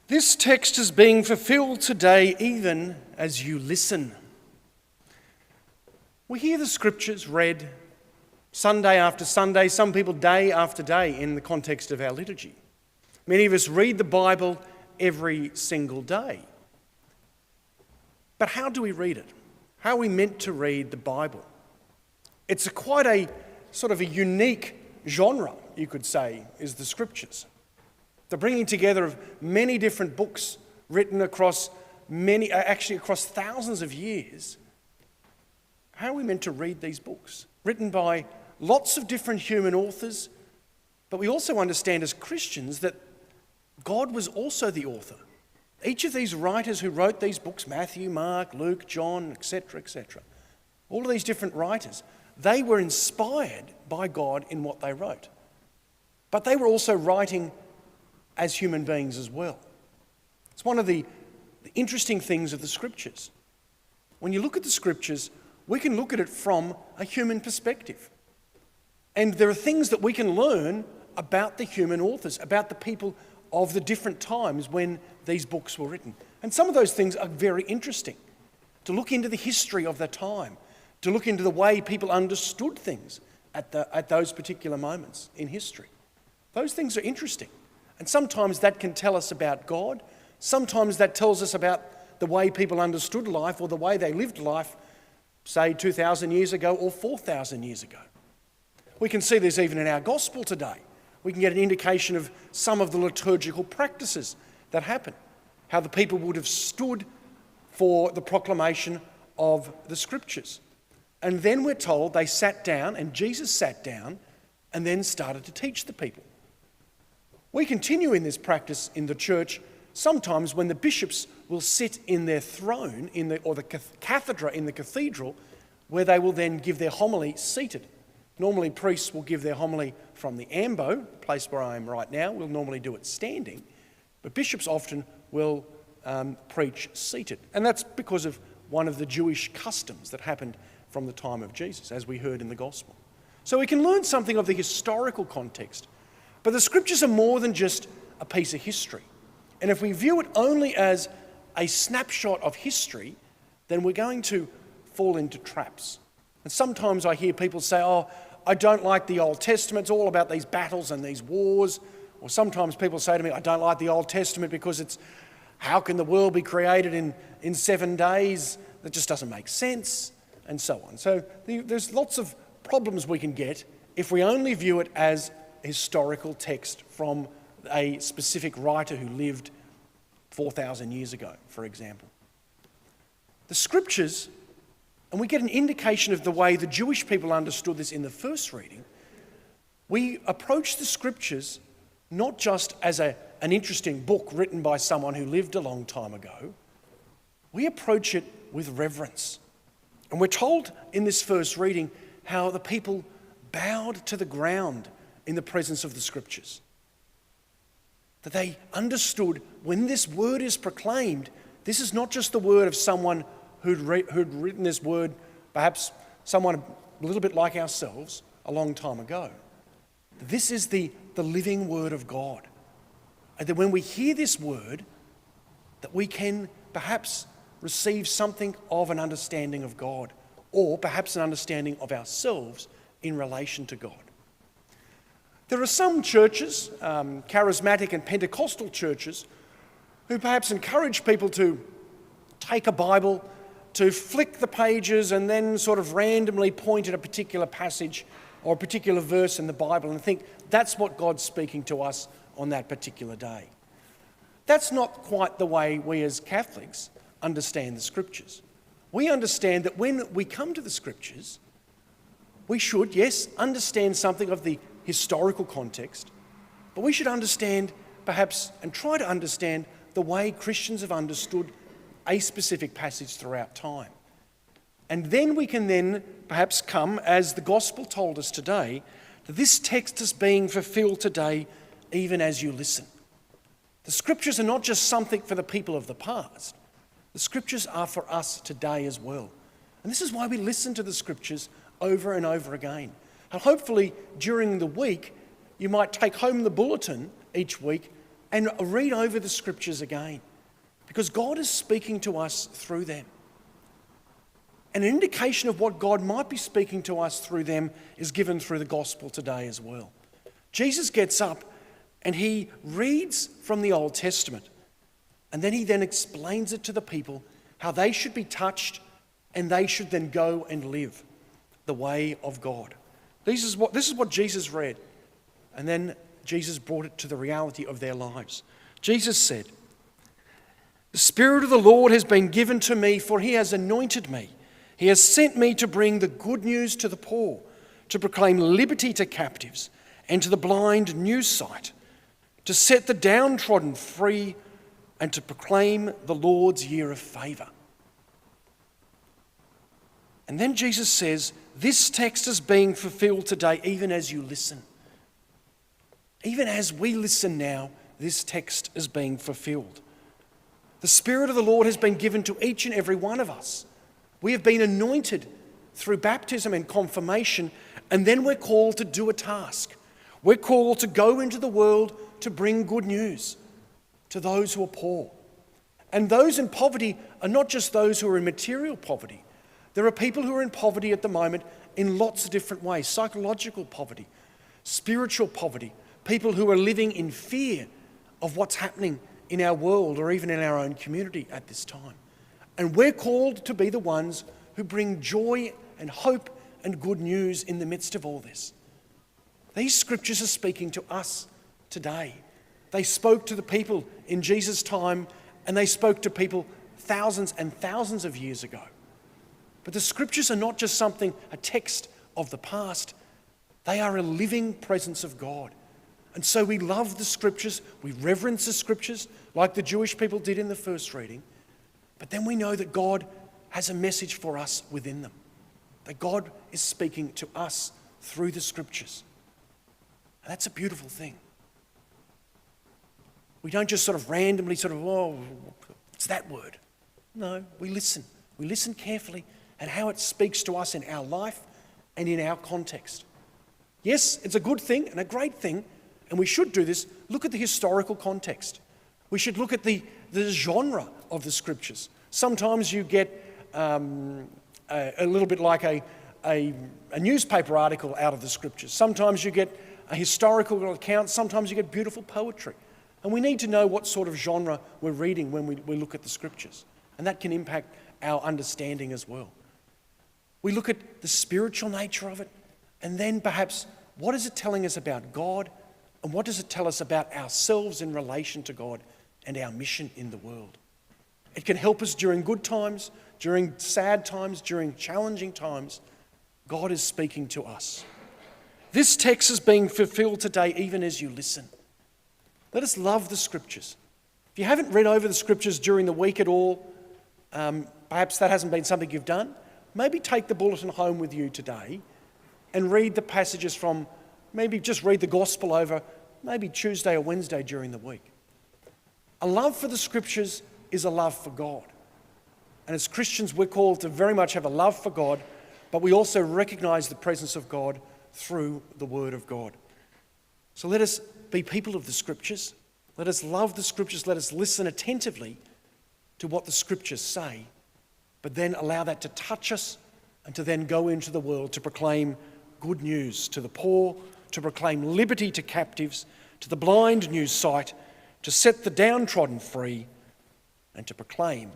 This text is being fulfilled today even as you listen. We hear the scriptures read Sunday after Sunday, some people day after day in the context of our liturgy. Many of us read the Bible every single day. But how do we read it? How are we meant to read the Bible? It's quite a sort of a unique genre, you could say, is the scriptures. The bringing together of many different books written across thousands of years. How are we meant to read these books? Written by lots of different human authors, but we also understand as Christians that God was also the author. Each of these writers who wrote these books, Matthew, Mark, Luke, John, etc., all of these different writers, they were inspired by God in what they wrote. But they were also writing as human beings as well. It's one of the interesting things of the scriptures. When you look at the scriptures, we can look at it from a human perspective. And there are things that we can learn about the human authors, about the people of the different times when these books were written. And some of those things are very interesting. To look into the history of the time, to look into the way people understood things at those particular moments in history. Those things are interesting. And sometimes that can tell us about God. Sometimes that tells us about the way people understood life or the way they lived life, say 2,000 years ago or 4,000 years ago. We can see this even in our gospel today. We can get an indication of some of the liturgical practices that happen, how the people would have stood for the proclamation of the scriptures. And then we're told they sat down, and Jesus sat down and then started to teach the people. We continue in this practice in the church sometimes when the bishops will sit in their throne or the cathedra in the cathedral, where they will then give their homily seated. Normally priests will give their homily from the ambo, the place where I am right now. We'll normally do it standing, but bishops often will preach seated. And that's because of one of the Jewish customs that happened from the time of Jesus, as we heard in the gospel. So we can learn something of the historical context. But the scriptures are more than just a piece of history. And if we view it only as a snapshot of history, then we're going to fall into traps. And sometimes I hear people say, oh, I don't like the Old Testament, it's all about these battles and these wars. Or sometimes people say to me, I don't like the Old Testament because it's, how can the world be created in 7 days? That just doesn't make sense, and so on. So there's lots of problems we can get if we only view it as historical text from a specific writer who lived 4,000 years ago, for example. The scriptures, and we get an indication of the way the Jewish people understood this in the first reading, we approach the scriptures not just as an interesting book written by someone who lived a long time ago, we approach it with reverence. And we're told in this first reading how the people bowed to the ground in the presence of the scriptures. That they understood when this word is proclaimed, this is not just the word of someone who'd written this word, perhaps someone a little bit like ourselves, a long time ago. This is the living word of God. And that when we hear this word, that we can perhaps receive something of an understanding of God, or perhaps an understanding of ourselves in relation to God. There are some churches, charismatic and Pentecostal churches, who perhaps encourage people to take a Bible, to flick the pages and then sort of randomly point at a particular passage or a particular verse in the Bible and think that's what God's speaking to us on that particular day. That's not quite the way we as Catholics understand the scriptures. We understand that when we come to the scriptures, we should, yes, understand something of the historical context, but we should understand perhaps and try to understand the way Christians have understood a specific passage throughout time. And then we can then perhaps come, as the gospel told us today, that this text is being fulfilled today even as you listen. The scriptures are not just something for the people of the past. The scriptures are for us today as well. And this is why we listen to the scriptures over and over again. And hopefully during the week, you might take home the bulletin each week and read over the scriptures again, because God is speaking to us through them. And an indication of what God might be speaking to us through them is given through the gospel today as well. Jesus gets up and he reads from the Old Testament, and then he then explains it to the people, how they should be touched and they should then go and live the way of God. This is what Jesus read. And then Jesus brought it to the reality of their lives. Jesus said, "The Spirit of the Lord has been given to me, for he has anointed me. He has sent me to bring the good news to the poor, to proclaim liberty to captives, and to the blind new sight, to set the downtrodden free, and to proclaim the Lord's year of favour." And then Jesus says, this text is being fulfilled today even as you listen. Even as we listen now, this text is being fulfilled. The Spirit of the Lord has been given to each and every one of us. We have been anointed through baptism and confirmation, and then we're called to do a task. We're called to go into the world to bring good news to those who are poor. And those in poverty are not just those who are in material poverty. There are people who are in poverty at the moment in lots of different ways. Psychological poverty, spiritual poverty, people who are living in fear of what's happening in our world or even in our own community at this time. And we're called to be the ones who bring joy and hope and good news in the midst of all this. These scriptures are speaking to us today. They spoke to the people in Jesus' time, and they spoke to people thousands and thousands of years ago. But the scriptures are not just something, a text of the past. They are a living presence of God. And so we love the scriptures, we reverence the scriptures like the Jewish people did in the first reading. But then we know that God has a message for us within them. That God is speaking to us through the scriptures. And that's a beautiful thing. We don't just sort of randomly it's that word. No, we listen. We listen carefully at how it speaks to us in our life and in our context. Yes, it's a good thing and a great thing, and we should do this. Look at the historical context. We should look at the genre of the scriptures. Sometimes you get a little bit like a newspaper article out of the scriptures. Sometimes you get a historical account. Sometimes you get beautiful poetry. And we need to know what sort of genre we're reading when we look at the scriptures. And that can impact our understanding as well. We look at the spiritual nature of it, and then perhaps what is it telling us about God, and what does it tell us about ourselves in relation to God and our mission in the world. It can help us during good times, during sad times, during challenging times. God is speaking to us. This text is being fulfilled today even as you listen. Let us love the scriptures. If you haven't read over the scriptures during the week at all, perhaps that hasn't been something you've done, maybe take the bulletin home with you today and read the passages from, maybe just read the gospel over, maybe Tuesday or Wednesday during the week. A love for the scriptures is a love for God. And as Christians, we're called to very much have a love for God, but we also recognize the presence of God through the Word of God. So let us be people of the scriptures. Let us love the scriptures. Let us listen attentively to what the scriptures say, but then allow that to touch us and to then go into the world to proclaim good news to the poor, to proclaim liberty to captives, to the blind new sight, to set the downtrodden free, and to proclaim